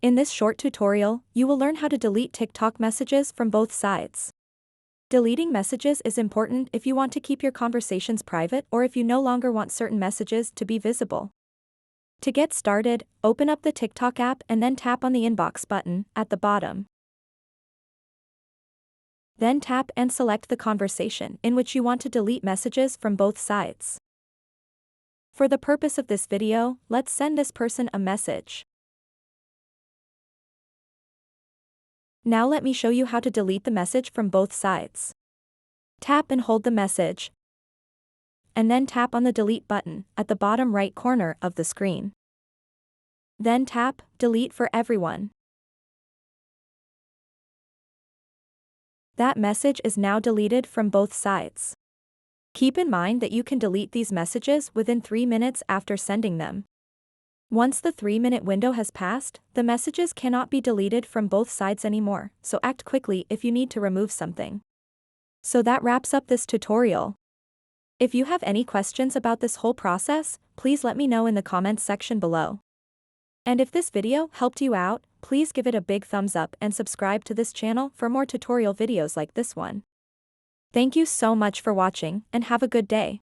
In this short tutorial, you will learn how to delete TikTok messages from both sides. Deleting messages is important if you want to keep your conversations private or if you no longer want certain messages to be visible. To get started, open up the TikTok app and then tap on the inbox button at the bottom. Then tap and select the conversation in which you want to delete messages from both sides. For the purpose of this video, let's send this person a message. Now let me show you how to delete the message from both sides. Tap and hold the message, and then tap on the delete button at the bottom right corner of the screen. Then tap delete for everyone. That message is now deleted from both sides. Keep in mind that you can delete these messages within 3 minutes after sending them. Once the 3-minute window has passed, the messages cannot be deleted from both sides anymore, so act quickly if you need to remove something. So that wraps up this tutorial. If you have any questions about this whole process, please let me know in the comments section below. And if this video helped you out, please give it a big thumbs up and subscribe to this channel for more tutorial videos like this one. Thank you so much for watching and have a good day.